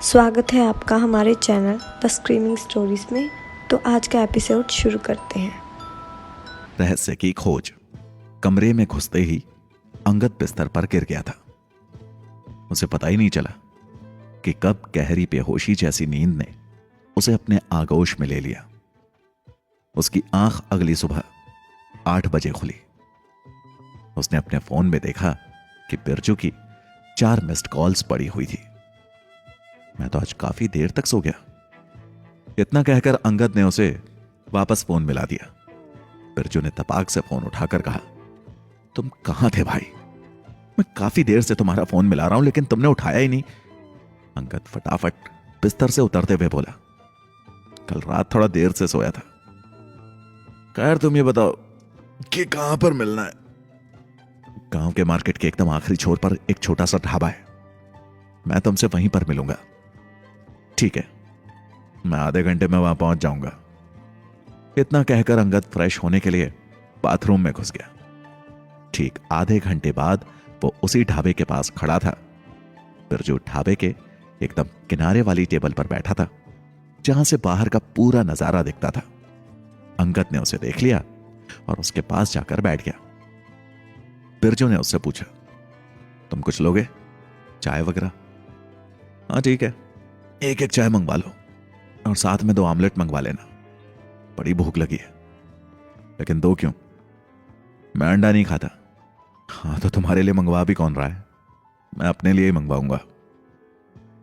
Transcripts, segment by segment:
स्वागत है आपका हमारे चैनल द स्क्रीमिंग स्टोरीज में। तो आज का एपिसोड शुरू करते हैं। रहस्य की खोज। कमरे में घुसते ही अंगद बिस्तर पर गिर गया था। उसे पता ही नहीं चला कि कब गहरी बेहोशी जैसी नींद ने उसे अपने आगोश में ले लिया। उसकी आंख अगली सुबह 8 बजे खुली। उसने अपने फोन में देखा कि बिरजू की 4 मिस्ड कॉल्स पड़ी हुई थी। मैं तो आज काफी देर तक सो गया, इतना कहकर अंगद ने उसे वापस फोन मिला दिया। बिरजू ने तपाक से फोन उठाकर कहा, तुम कहां थे भाई? मैं काफी देर से तुम्हारा फोन मिला रहा हूं लेकिन तुमने उठाया ही नहीं। अंगद फटाफट बिस्तर से उतरते हुए बोला, कल रात थोड़ा देर से सोया था। खैर तुम ये बताओ कि कहां पर मिलना है? गांव के मार्केट के एकदम आखिरी छोर पर एक छोटा सा ढाबा है, मैं तुमसे वहीं पर मिलूंगा। ठीक है, मैं आधे घंटे में वहां पहुंच जाऊंगा। इतना कहकर अंगद फ्रेश होने के लिए बाथरूम में घुस गया। ठीक आधे घंटे बाद वो उसी ढाबे के पास खड़ा था। बिरजू ढाबे के एकदम किनारे वाली टेबल पर बैठा था, जहां से बाहर का पूरा नजारा दिखता था। अंगद ने उसे देख लिया और उसके पास जाकर बैठ गया। बिरजू ने उससे पूछा, तुम कुछ लोगे? चाय वगैरह? हाँ ठीक है, एक एक चाय मंगवा लो और साथ में 2 ऑमलेट मंगवा लेना, बड़ी भूख लगी है। लेकिन 2 क्यों? मैं अंडा नहीं खाता। हाँ तो तुम्हारे लिए मंगवा भी कौन रहा है, मैं अपने लिए ही मंगवाऊंगा।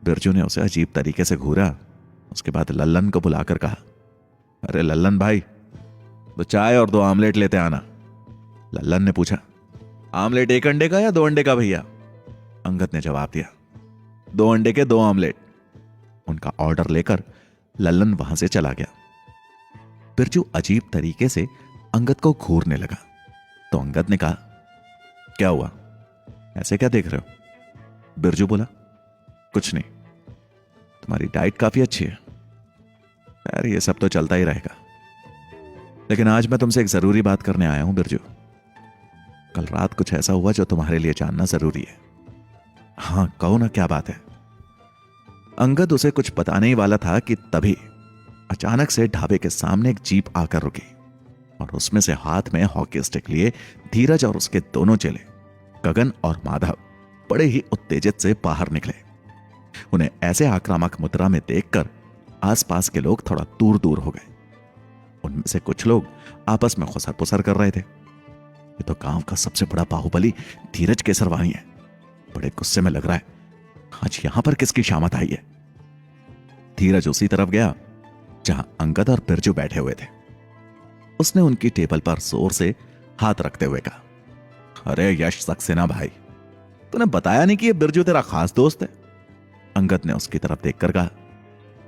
बिरजू ने उसे अजीब तरीके से घूरा। उसके बाद लल्लन को बुलाकर कहा, अरे लल्लन भाई, 2 चाय और 2 ऑमलेट लेते आना। लल्लन ने पूछा, ऑमलेट 1 अंडे का या 2 अंडे का भैया? अंगद ने जवाब दिया, 2 अंडे के 2 ऑमलेट। उनका ऑर्डर लेकर लल्लन वहां से चला गया। बिरजू अजीब तरीके से अंगद को घूरने लगा तो अंगद ने कहा, क्या हुआ, ऐसे क्या देख रहे हो? बिरजू बोला, कुछ नहीं, तुम्हारी डाइट काफी अच्छी है। यार ये सब तो चलता ही रहेगा, लेकिन आज मैं तुमसे एक जरूरी बात करने आया हूं बिरजू। कल रात कुछ ऐसा हुआ जो तुम्हारे लिए जानना जरूरी है। हाँ कहो ना, क्या बात है? अंगद उसे कुछ बताने ही वाला था कि तभी अचानक से ढाबे के सामने एक जीप आकर रुकी और उसमें से हाथ में हॉकी स्टिक लिए धीरज और उसके दोनों चेले गगन और माधव बड़े ही उत्तेजित से बाहर निकले। उन्हें ऐसे आक्रामक मुद्रा में देखकर आसपास के लोग थोड़ा दूर दूर हो गए। उनमें से कुछ लोग आपस में खुसर पुसर कर रहे थे। ये तो गांव का सबसे बड़ा बाहुबली धीरज केसरवानी है, बड़े गुस्से में लग रहा है। आज यहां पर किसकी शामत आई है? धीरज उसी तरफ गया जहां अंगद और बिरजू बैठे हुए थे। उसने उनकी टेबल पर जोर से हाथ रखते हुए कहा, अरे यश सक्सेना भाई, तूने बताया नहीं कि ये बिरजू तेरा खास दोस्त है? अंगद ने उसकी तरफ देखकर कहा,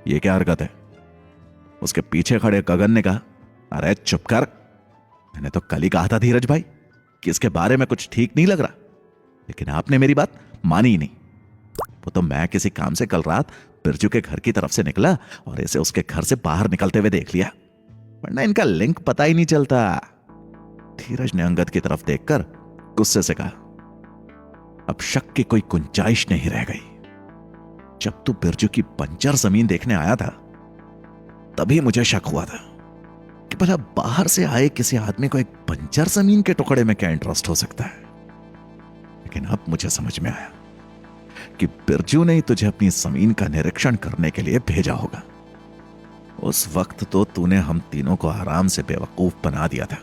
यह क्या हरकत है? उसके पीछे खड़े गगन ने कहा, अरे चुप कर, मैंने तो कल ही कहा था धीरज भाई कि इसके बारे में कुछ ठीक नहीं लग रहा, लेकिन आपने मेरी बात मानी ही नहीं। वो तो मैं किसी काम से कल रात बिरजू के घर की तरफ से निकला और इसे उसके घर से बाहर निकलते हुए देख लिया, वरना इनका लिंक पता ही नहीं चलता। धीरज ने अंगद की तरफ देखकर गुस्से से कहा, अब शक की कोई गुंजाइश नहीं रह गई। जब तू बिरजू की बंजर जमीन देखने आया था तभी मुझे शक हुआ था कि भला बाहर से आए किसी आदमी को एक बंजर जमीन के टुकड़े में क्या इंटरेस्ट हो सकता है। लेकिन अब मुझे समझ में आया कि बिरजू ने तुझे अपनी जमीन का निरीक्षण करने के लिए भेजा होगा। उस वक्त तो तूने हम तीनों को आराम से बेवकूफ बना दिया था।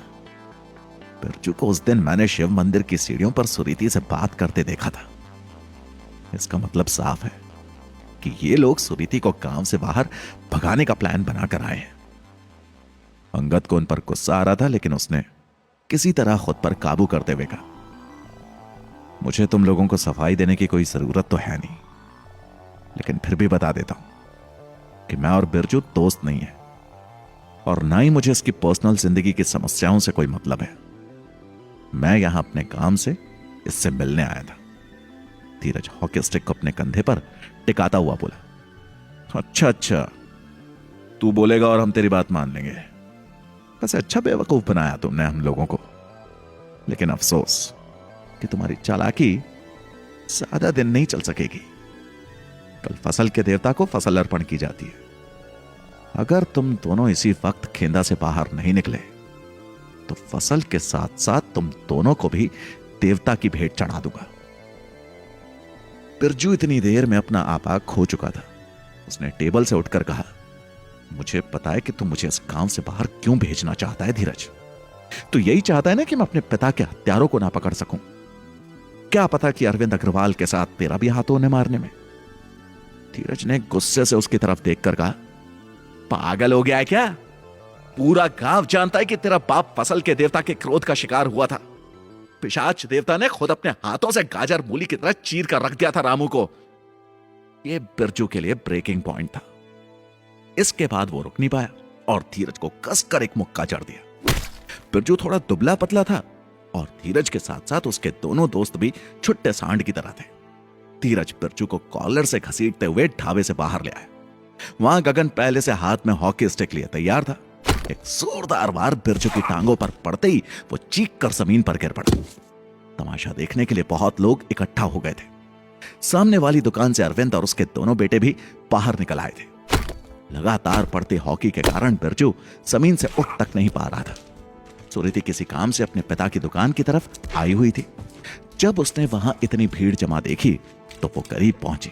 बिरजू को उस दिन मैंने शिव मंदिर की सीढ़ियों पर सुरीति से बात करते देखा था। इसका मतलब साफ है कि ये लोग सुरीति को गांव से बाहर भगाने का प्लान बनाकर आए हैं। अंगद को उन पर गुस्सा आ रहा था, लेकिन उसने किसी तरह खुद पर काबू करते हुए कहा, मुझे तुम लोगों को सफाई देने की कोई जरूरत तो है नहीं, लेकिन फिर भी बता देता हूं कि मैं और बिरजू दोस्त नहीं है और ना ही मुझे इसकी पर्सनल जिंदगी की समस्याओं से कोई मतलब है। मैं यहां अपने काम से इससे मिलने आया था। धीरज हॉकी स्टिक को अपने कंधे पर टिकाता हुआ बोला, अच्छा अच्छा, तू बोलेगा और हम तेरी बात मान लेंगे। वैसे अच्छा बेवकूफ बनाया तुमने हम लोगों को, लेकिन अफसोस कि तुम्हारी चालाकी ज्यादा दिन नहीं चल सकेगी। कल फसल के देवता को फसल अर्पण की जाती है। अगर तुम दोनों इसी वक्त खेंदा से बाहर नहीं निकले तो फसल के साथ साथ तुम दोनों को भी देवता की भेंट चढ़ा दूंगा। बिरजू इतनी देर में अपना आपा खो चुका था। उसने टेबल से उठकर कहा, मुझे पता है कि तू मुझे इस गांव से बाहर क्यों भेजना चाहता है धीरज। तू यही चाहता है ना कि मैं अपने पिता के हत्यारों को ना पकड़ सकूं। क्या पता कि अरविंद अग्रवाल के साथ तेरा भी हाथ उन्हें मारने में। धीरज ने गुस्से से उसकी तरफ देखकर कहा, पागल हो गया है क्या? पूरा गांव जानता है कि तेरा बाप फसल के देवता के क्रोध का शिकार हुआ था। पिशाच देवता ने खुद अपने हाथों से गाजर मूली की तरह चीर कर रख दिया था रामू को। यह बिरजू के लिए ब्रेकिंग पॉइंट था। इसके बाद वो रुक नहीं पाया और धीरज को कसकर एक मुक्का जड़ दिया। बिरजू थोड़ा दुबला पतला था और धीरज के साथ साथ उसके दोनों दोस्त भी छुट्टे सांड की तरह थे। धीरज बिरजू को कॉलर से घसीटते हुए ढाबे से बाहर ले आया। वहां गगन पहले से हाथ में हॉकी स्टिक लिए तैयार था। एक जोरदार वार बिरजू की टांगों पर पड़ते ही वो चीख कर जमीन पर गिर पड़ा। तमाशा देखने के लिए बहुत लोग इकट्ठा हो गए थे। सामने वाली दुकान से अरविंद और उसके दोनों बेटे भी बाहर निकल आए थे। लगातार पड़ते हॉकी के कारण बिरजू जमीन से उठ तक नहीं पा रहा था। सुरीति किसी काम से अपने पिता की दुकान की तरफ आई हुई थी। जब उसने वहां इतनी भीड़ जमा देखी तो वो करीब पहुंची।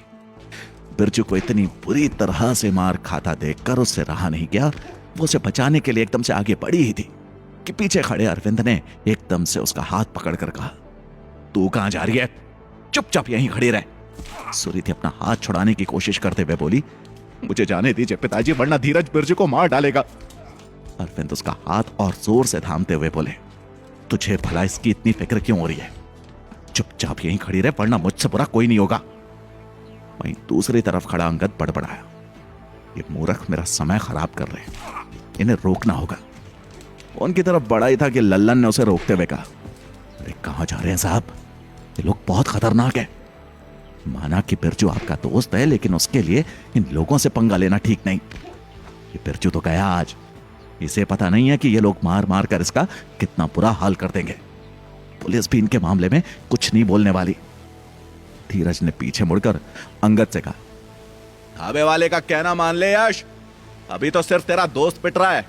बिरजू को इतनी बुरी तरह से मार खाता देखकर उससे रहा नहीं गया। वो उसे बचाने के लिए एकदम से आगे बढ़ी ही थी कि पीछे खड़े अरविंद ने एकदम से उसका हाथ पकड़कर कहा, तू कहां जा रही है? चुपचाप यहीं खड़ी रह। सुरीति अपना हाथ छुड़ाने की कोशिश करते हुए बोली, मुझे जाने दीजिए पिताजी, वरना धीरज बिरजू को मार डालेगा। अरविंद उसका हाथ और जोर से थामते हुए बोले, तुझे भला इसकी इतनी फिक्र क्यों हो रही है? चुपचाप यहीं खड़ी रहे, वरना मुझसे बुरा कोई नहीं होगा। वहीं दूसरी तरफ खड़ा अंगद बड़बड़ाया, ये मूर्ख मेरा समय खराब कर रहे हैं, इन्हें रोकना होगा। उनकी तरफ बढ़ा ही था कि लल्लन ने उसे रोकते हुए कहा, अरे कहां जा रहे हैं साहब, ये लोग बहुत खतरनाक है। माना कि बिरजू आपका दोस्त है, लेकिन उसके लिए इन लोगों से पंगा लेना ठीक नहीं। ये बिरजू तो गया आज, इसे पता नहीं है कि ये लोग मार मार कर इसका कितना बुरा हाल कर देंगे। पुलिस भी इनके मामले में कुछ नहीं बोलने वाली। धीरज ने पीछे मुड़कर अंगद से कहा, ढाबे वाले का कहना मान ले यश, अभी तो सिर्फ तेरा दोस्त पिट रहा है।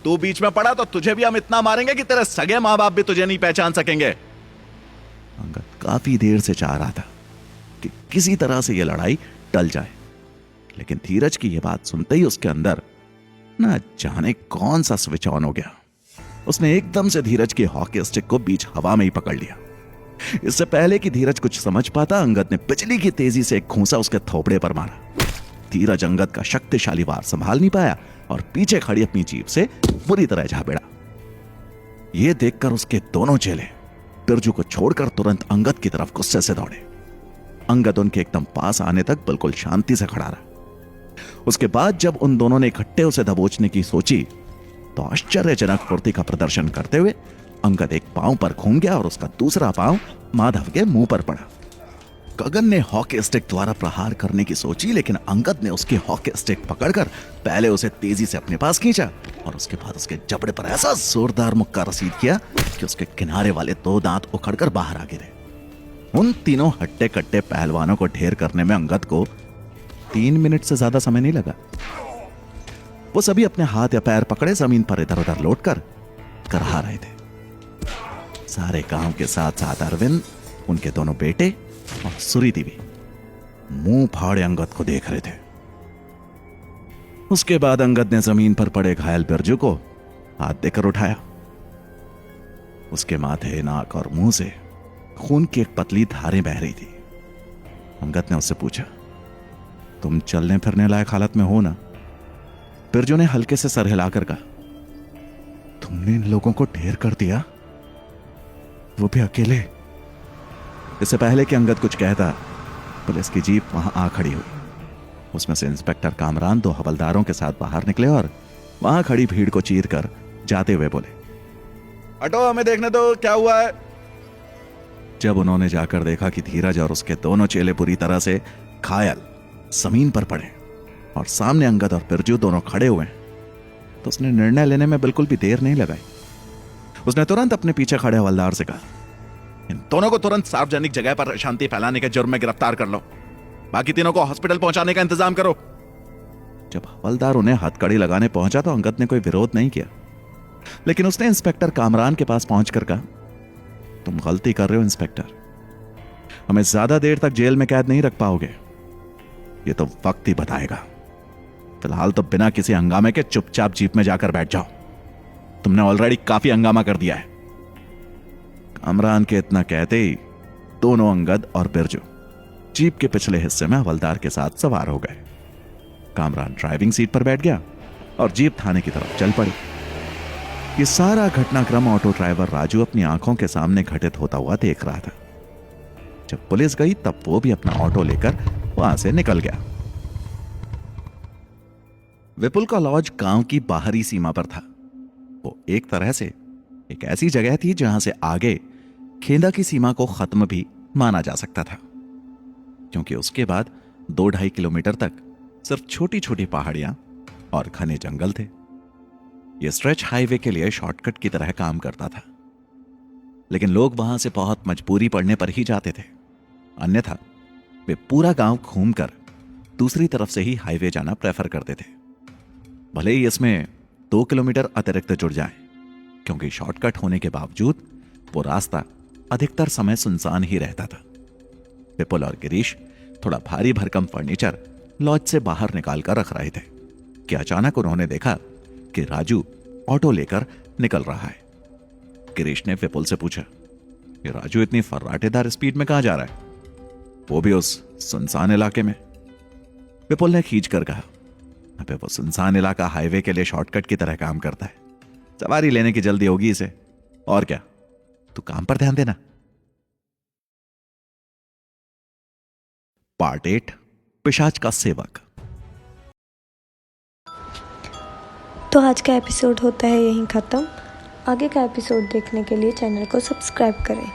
तू बीच में पड़ा तो तुझे भी हम इतना मारेंगे कि तेरे सगे मां बाप भी तुझे नहीं पहचान सकेंगे। अंगद काफी देर से चाह रहा था कि किसी तरह से यह लड़ाई टल जाए, लेकिन धीरज की यह बात सुनते ही उसके अंदर ना जाने कौन सा स्विच ऑन हो गया। उसने एकदम से धीरज की हॉकी स्टिक को बीच हवा में ही पकड़ लिया। इससे पहले कि धीरज कुछ समझ पाता, अंगद ने बिजली की तेजी से एक घूंसा उसके थोपड़े पर मारा। धीरज अंगद का शक्तिशाली वार संभाल नहीं पाया और पीछे खड़ी अपनी जीप से बुरी तरह जा भिड़ा। यह देखकर उसके दोनों चेले बिरजू को छोड़कर तुरंत अंगद की तरफ गुस्से से दौड़े। अंगद उनके एकदम पास आने तक बिल्कुल शांति से खड़ा रहा। उसके बाद जब उन दोनों ने इकट्ठे उसे दबोचने की सोची तो आश्चर्यजनक फुर्ती का प्रदर्शन करते हुए अंगद एक पांव पर घूम गया और उसका दूसरा पांव माधव के मुंह पर पड़ा। गगन ने हॉकी स्टिक द्वारा प्रहार करने की सोची, लेकिन अंगद ने उसकी हॉकी स्टिक पकड़कर पहले उसे तेजी से अपने पास खींचा और उसके बाद उसके जबड़े पर ऐसा जोरदार मुक्का रसीद किया कि उसके किनारे वाले दो दांत उखड़कर बाहर आ गिरे। उन तीनों हट्टे कट्टे पहलवानों को ढेर करने में अंगद को 3 मिनट से ज्यादा समय नहीं लगा। वो सभी अपने हाथ या पैर पकड़े जमीन पर इधर उधर लौटकर करहा रहे थे। सारे गांव के साथ साथ अरविंद, उनके दोनों बेटे और सुरीति भी मुंह फाड़े अंगद को देख रहे थे। उसके बाद अंगद ने जमीन पर पड़े घायल बिरजू को हाथ देकर उठाया। उसके माथे, नाक और मुंह से खून की एक पतली धारें बह रही थी। अंगद ने उससे पूछा, तुम चलने फिरने लायक हालत में हो ना? बिरजू ने हल्के से सर हिलाकर कहा, तुमने इन लोगों को ढेर कर दिया, वो भी अकेले। इससे पहले कि अंगद कुछ कहता, पुलिस की जीप वहां आ खड़ी हुई। उसमें से इंस्पेक्टर कामरान 2 हवलदारों के साथ बाहर निकले और वहां खड़ी भीड़ को चीर कर जाते हुए बोले, हटो, हमें देखने दो क्या हुआ है। जब उन्होंने जाकर देखा कि धीरज और उसके दोनों चेले बुरी तरह से घायल जमीन पर पड़े और सामने अंगद और बिरजू दोनों खड़े हुए, तो उसने निर्णय लेने में बिल्कुल भी देर नहीं लगाई। उसने तुरंत अपने पीछे खड़े हवलदार से कहा, इन दोनों को तुरंत सार्वजनिक जगह पर अशांति फैलाने के जुर्म में गिरफ्तार कर लो। बाकी तीनों को हॉस्पिटल पहुंचाने का इंतजाम करो। जब हवलदार उन्हें हथकड़ी लगाने पहुंचा तो अंगद ने कोई विरोध नहीं किया, लेकिन उसने इंस्पेक्टर कामरान के पास पहुंचकर कहा, तुम गलती कर रहे हो इंस्पेक्टर, हमें ज्यादा देर तक जेल में कैद नहीं रख पाओगे, ये तो वक्त ही बताएगा। फिलहाल तो बिना किसी हंगामे के चुपचाप जीप में जाकर बैठ जाओ, तुमने ऑलरेडी काफी हंगामा कर दिया है। कामरान के इतना कहते ही दोनों अंगद और बिरजू जीप के पिछले हिस्से में हवलदार के साथ सवार हो गए। कामरान ड्राइविंग सीट पर बैठ गया और जीप थाने की तरफ चल पड़ी। ये सारा घटनाक्रम ऑटो ड्राइवर राजू अपनी आंखों के सामने घटित होता हुआ देख रहा था। जब पुलिस गई तब वो भी अपना ऑटो लेकर वहां से निकल गया। विपुल का लॉज गांव की बाहरी सीमा पर था। वो एक तरह से एक ऐसी जगह थी जहां से आगे खेंदा की सीमा को खत्म भी माना जा सकता था, क्योंकि उसके बाद 2-2.5 किलोमीटर तक सिर्फ छोटी छोटी पहाड़ियां और घने जंगल थे। यह स्ट्रेच हाईवे के लिए शॉर्टकट की तरह काम करता था, लेकिन लोग वहां से बहुत मजबूरी पड़ने पर ही जाते थे, अन्यथा वे पूरा गांव घूमकर दूसरी तरफ से ही हाईवे जाना प्रेफर करते थे, भले ही इसमें 2 किलोमीटर अतिरिक्त जुड़ जाए, क्योंकि शॉर्टकट होने के बावजूद वो रास्ता अधिकतर समय सुनसान ही रहता था। विपुल और गिरीश थोड़ा भारी भरकम फर्नीचर लॉज से बाहर निकाल कर रख रहे थे कि अचानक उन्होंने देखा कि राजू ऑटो लेकर निकल रहा है। गिरीश ने विपुल से पूछा, ये राजू इतनी फर्राटेदार स्पीड में कहां जा रहा है, वो भी उस सुनसान इलाके में? विपुल ने खींच कर कहा, अबे वो सुनसान इलाका हाईवे के लिए शॉर्टकट की तरह काम करता है, सवारी लेने की जल्दी होगी इसे, और क्या, तू काम पर ध्यान देना। पार्ट 8, पिशाच का सेवक। तो आज का एपिसोड होता है यहीं ख़त्म। आगे का एपिसोड देखने के लिए चैनल को सब्सक्राइब करें।